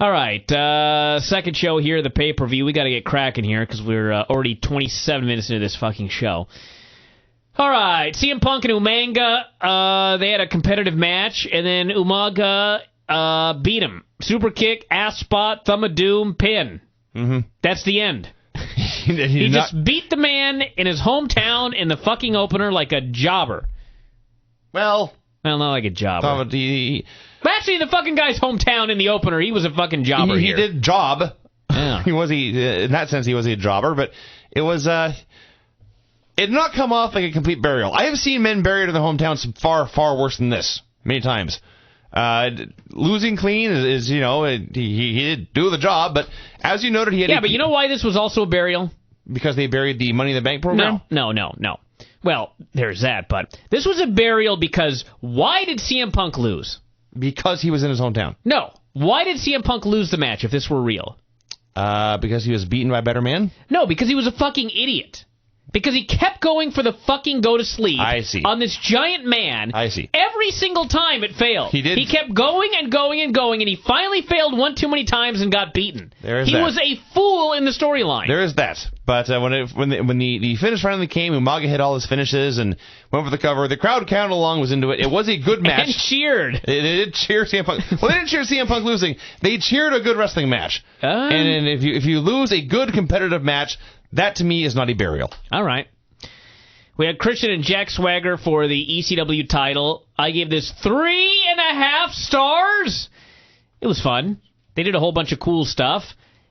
All right, second show here, the pay-per-view. We got to get cracking here because we're already 27 minutes into this fucking show. All right, CM Punk and Umaga, they had a competitive match, and then Umaga beat him. Super kick, ass spot, thumb of doom, pin. Mm-hmm. That's the end. He just beat the man in his hometown in the fucking opener like a jobber. Well, not like a jobber. But actually, the fucking guy's hometown in the opener, he was a fucking jobber He did job. Yeah. In that sense, he was a jobber, but it was... it did not come off like a complete burial. I have seen men buried in their hometowns far, far worse than this, many times. Losing clean is he did do the job, but as you noted, he had... Yeah, but you know why this was also a burial? Because they buried the Money in the Bank program? No. Well, there's that, but this was a burial because why did CM Punk lose? Because he was in his hometown. No. Why did CM Punk lose the match if this were real? Because he was beaten by a better man? No, because he was a fucking idiot. Because he kept going for the fucking go to sleep on this giant man. I see. Every single time it failed. He did. He kept going and going and going, and he finally failed one too many times and got beaten. He was a fool in the storyline. There is that. But when the finish finally came, Umaga hit all his finishes and went for the cover. The crowd counted along, was into it. It was a good match. And cheered. They did cheer CM Punk. Well, they didn't cheer CM Punk losing. They cheered a good wrestling match. And if you lose a good competitive match, that, to me, is not a burial. All right. We had Christian and Jack Swagger for the ECW title. I gave this 3.5 stars. It was fun. They did a whole bunch of cool stuff.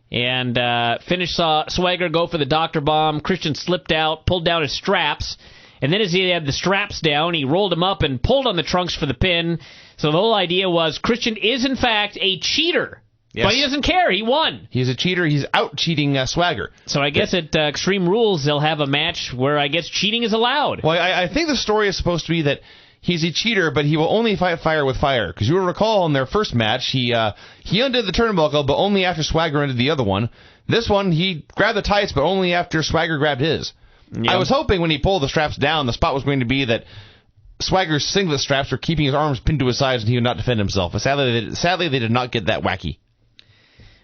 And finish saw Swagger go for the Dr. Bomb. Christian slipped out, pulled down his straps. And then as he had the straps down, he rolled them up and pulled on the trunks for the pin. So the whole idea was Christian is, in fact, a cheater. Yes. But he doesn't care. He won. He's a cheater. He's out-cheating Swagger. So I guess at Extreme Rules, they'll have a match where I guess cheating is allowed. Well, I think the story is supposed to be that he's a cheater, but he will only fight fire with fire. Because you will recall in their first match, he undid the turnbuckle, but only after Swagger undid the other one. This one, he grabbed the tights, but only after Swagger grabbed his. Yep. I was hoping when he pulled the straps down, the spot was going to be that Swagger's singlet straps were keeping his arms pinned to his sides and he would not defend himself. But sadly, they did not get that wacky.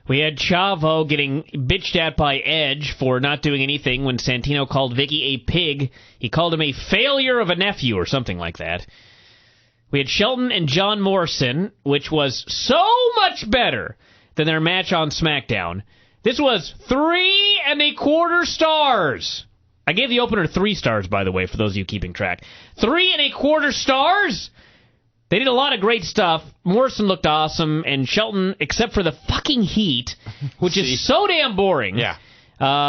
We had Chavo getting bitched at by Edge for not doing anything when Santino called Vicky a pig. He called him a failure of a nephew or something like that. We had Shelton and John Morrison, which was so much better than their match on SmackDown. This was 3.25 stars. I gave the opener 3 stars, by the way, for those of you keeping track. 3.25 stars? They did a lot of great stuff. Morrison looked awesome, and Shelton, except for the fucking heat, which is so damn boring. Yeah.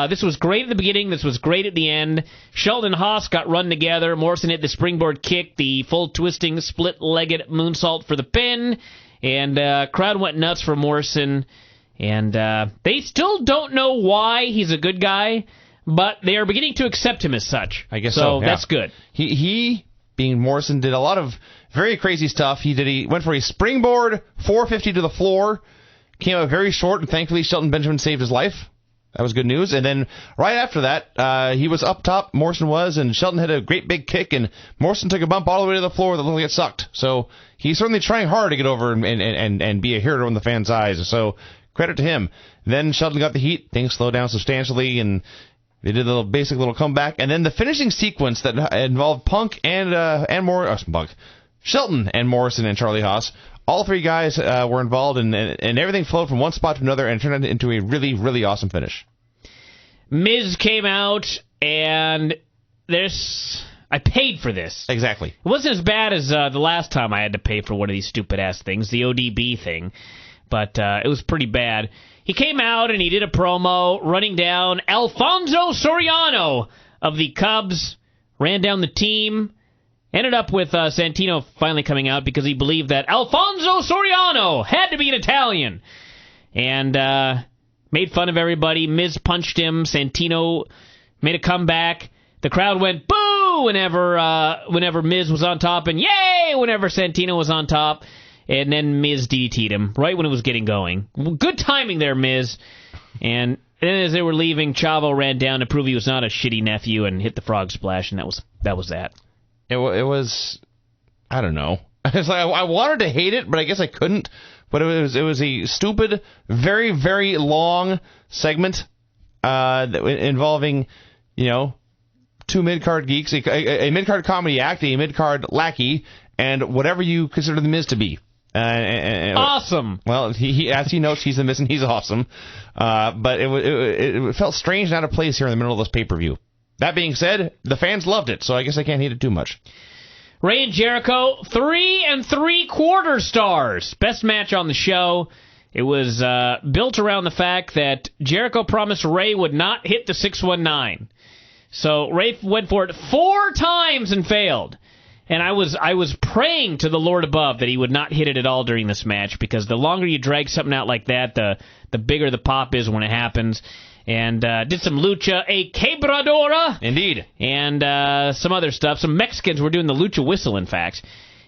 This was great at the beginning. This was great at the end. Shelton and Haas got run together. Morrison hit the springboard kick, the full twisting, split-legged moonsault for the pin, and crowd went nuts for Morrison. And they still don't know why he's a good guy, but they are beginning to accept him as such. I guess so. Yeah. That's good. He, being Morrison, did a lot of very crazy stuff. He went for a springboard 450 to the floor, came out very short, and thankfully Shelton Benjamin saved his life. That was good news. And then right after that, he was up top, Morrison was, and Shelton had a great big kick, and Morrison took a bump all the way to the floor that looked like it sucked. So he's certainly trying hard to get over and be a hero in the fans' eyes. So credit to him. Then Shelton got the heat. Things slowed down substantially, and they did a basic little comeback. And then the finishing sequence that involved Punk Shelton and Morrison and Charlie Haas. All 3 guys were involved, and everything flowed from one spot to another and turned into a really, really awesome finish. Miz came out, and I paid for this. Exactly. It wasn't as bad as the last time I had to pay for one of these stupid-ass things, the ODB thing, but it was pretty bad. He came out, and he did a promo running down Alfonso Soriano of the Cubs, ran down the team. Ended up with Santino finally coming out because he believed that Alfonso Soriano had to be an Italian. And made fun of everybody. Miz punched him. Santino made a comeback. The crowd went boo whenever Miz was on top, and yay whenever Santino was on top. And then Miz DDT'd him right when it was getting going. Good timing there, Miz. And then as they were leaving, Chavo ran down to prove he was not a shitty nephew and hit the frog splash, and that was that. It was, I don't know. It's like I wanted to hate it, but I guess I couldn't. but it was a stupid, very, very long segment involving, two mid-card geeks, a mid-card comedy act, a mid-card lackey, and whatever you consider the Miz to be. Awesome. Well, he as he notes, he's the Miz and he's awesome. But it felt strange and out of place here in the middle of this pay-per-view. That being said, the fans loved it, so I guess I can't hate it too much. Ray and Jericho, 3 3/4 stars. Best match on the show. It was built around the fact that Jericho promised Ray would not hit the 619. So Ray went for it 4 times and failed. And I was praying to the Lord above that he would not hit it at all during this match, because the longer you drag something out like that, the bigger the pop is when it happens. And did some lucha, a quebradora. Indeed. And some other stuff. Some Mexicans were doing the lucha whistle, in fact.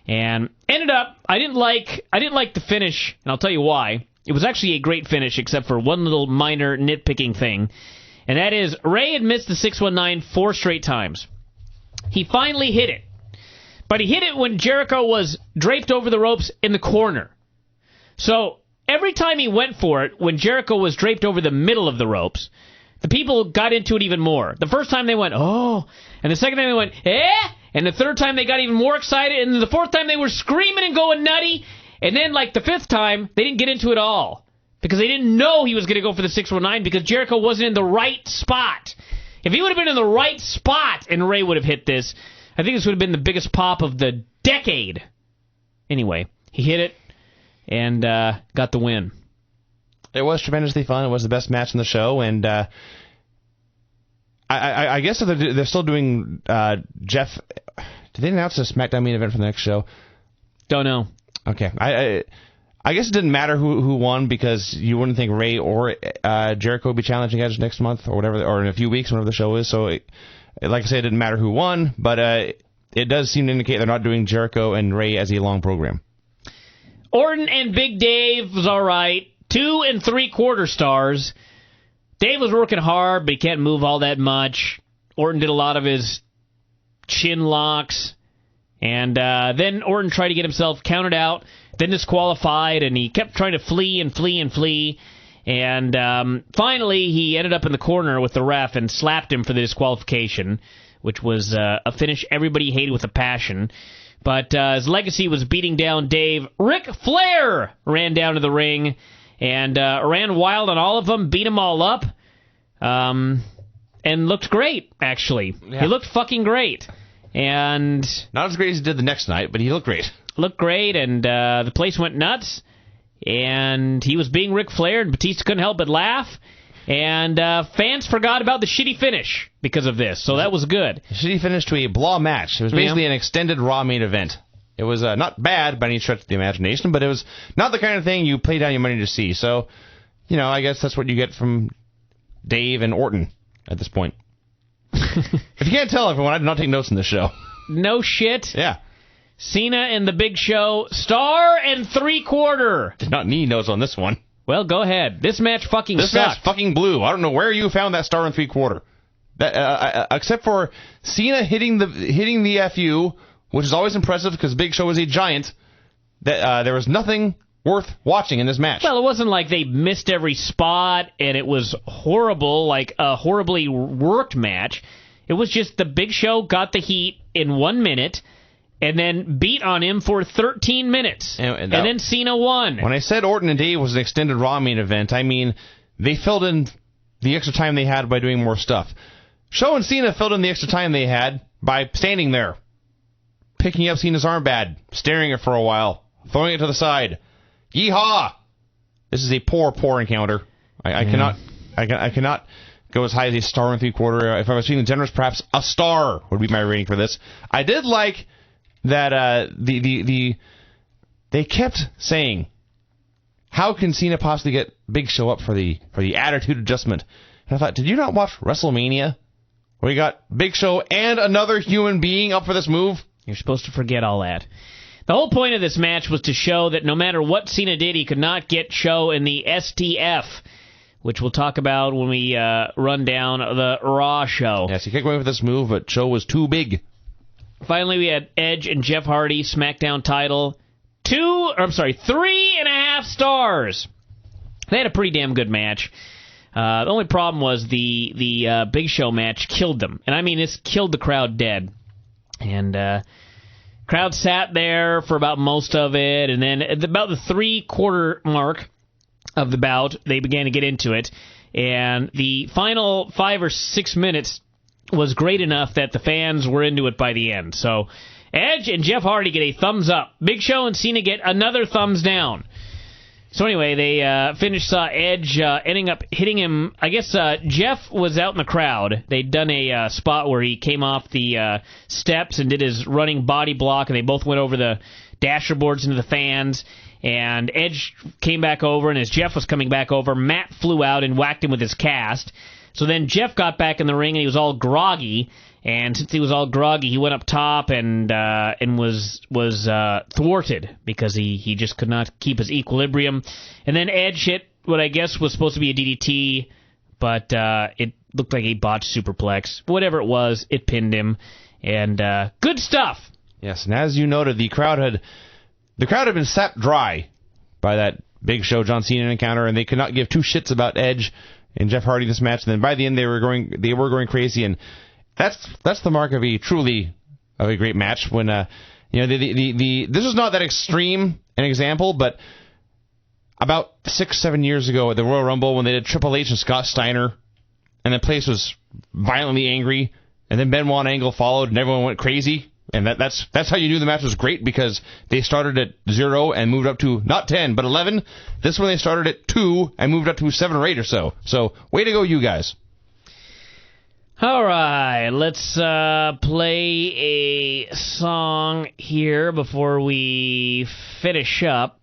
And ended up, I didn't like the finish, and I'll tell you why. It was actually a great finish, except for one little minor nitpicking thing. And that is, Ray had missed the 619 4 straight times. He finally hit it. But he hit it when Jericho was draped over the ropes in the corner. So every time he went for it, when Jericho was draped over the middle of the ropes, the people got into it even more. The first time they went, oh, and the second time they went, eh, and the third time they got even more excited, and the fourth time they were screaming and going nutty, and then like the fifth time, they didn't get into it all. Because they didn't know he was going to go for the 619 because Jericho wasn't in the right spot. If he would have been in the right spot and Ray would have hit this, I think this would have been the biggest pop of the decade. Anyway, he hit it and got the win. It was tremendously fun. It was the best match in the show, and I guess they're still doing Jeff. Did they announce a SmackDown main event for the next show? Don't know. Okay, I guess it didn't matter who won, because you wouldn't think Ray or Jericho would be challenging Edge next month or whatever, or in a few weeks, whenever the show is. So, like I said, it didn't matter who won, but it does seem to indicate they're not doing Jericho and Ray as a long program. Orton and Big Dave was all right. 2 3/4 stars. Dave was working hard, but he can't move all that much. Orton did a lot of his chin locks. And then Orton tried to get himself counted out, then disqualified, and he kept trying to flee and flee and flee. And finally, he ended up in the corner with the ref and slapped him for the disqualification, which was a finish everybody hated with a passion. But his legacy was beating down Dave. Ric Flair ran down to the ring and ran wild on all of them, beat them all up, and looked great, actually. Yeah. He looked fucking great. And not as great as he did the next night, but he looked great. Looked great, and the place went nuts. And he was being Ric Flair, and Batista couldn't help but laugh. And fans forgot about the shitty finish because of this, so that was good. The shitty finish to a blah match. It was basically an extended Raw main event. It was not bad by any stretch of the imagination, but it was not the kind of thing you pay down your money to see. So, I guess that's what you get from Dave and Orton at this point. If you can't tell, everyone, I did not take notes in this show. No shit? Yeah. Cena and the Big Show, 1 3/4. Did not need notes on this one. Well, go ahead. This match fucking sucked. This match fucking blew. I don't know where you found that 1 3/4. That except for Cena hitting the FU, which is always impressive because Big Show is a giant. That there was nothing worth watching in this match. Well, it wasn't like they missed every spot and it was horrible, like a horribly worked match. It was just the Big Show got the heat in 1 minute and then beat on him for 13 minutes. And then Cena won. When I said Orton and Dave was an extended Raw main event, I mean they filled in the extra time they had by doing more stuff. Show and Cena filled in the extra time they had by standing there, picking up Cena's armband, staring at it for a while, throwing it to the side. Yeehaw! This is a poor encounter. I cannot go as high as a 1 3/4. If I was feeling generous, perhaps a star would be my rating for this. I did like that they kept saying, how can Cena possibly get Big Show up for the attitude adjustment? And I thought, did you not watch WrestleMania, where you got Big Show and another human being up for this move? You're supposed to forget all that. The whole point of this match was to show that no matter what Cena did, he could not get Show in the STF, which we'll talk about when we run down the Raw show. Yes, he kicked away with this move, but Show was too big. Finally, we had Edge and Jeff Hardy, SmackDown title. 3.5 2.5 stars. They had a pretty damn good match. The only problem was the Big Show match killed them. And I mean, it's killed the crowd dead. And crowd sat there for about most of it. And then at about the 3-quarter mark of the bout, they began to get into it. And the final 5 or 6 minutes was great enough that the fans were into it by the end. So Edge and Jeff Hardy get a thumbs up. Big Show and Cena get another thumbs down. So anyway, they finished Edge ending up hitting him. I guess Jeff was out in the crowd. They'd done a spot where he came off the steps and did his running body block, and they both went over the dasher boards into the fans. And Edge came back over, and as Jeff was coming back over, Matt flew out and whacked him with his cast. So then Jeff got back in the ring, and he was all groggy. And since he was all groggy, he went up top and was thwarted because he just could not keep his equilibrium. And then Edge hit what I guess was supposed to be a DDT, but it looked like a botched superplex. Whatever it was, it pinned him. And good stuff. Yes, and as you noted, the crowd had been sapped dry by that Big Show John Cena encounter, and they could not give two shits about Edge and Jeff Hardy this match. And then by the end, they were going crazy, and that's the mark of a great match. When this is not that extreme an example, but about 6-7 years ago at the Royal Rumble when they did Triple H and Scott Steiner, and the place was violently angry, and then Benoit and Angle followed, and everyone went crazy. And that's how you knew the match was great, because they started at 0 and moved up to not 10 but 11. This one they started at 2 and moved up to 7 or 8 or so. So way to go, you guys. All right, let's play a song here before we finish up.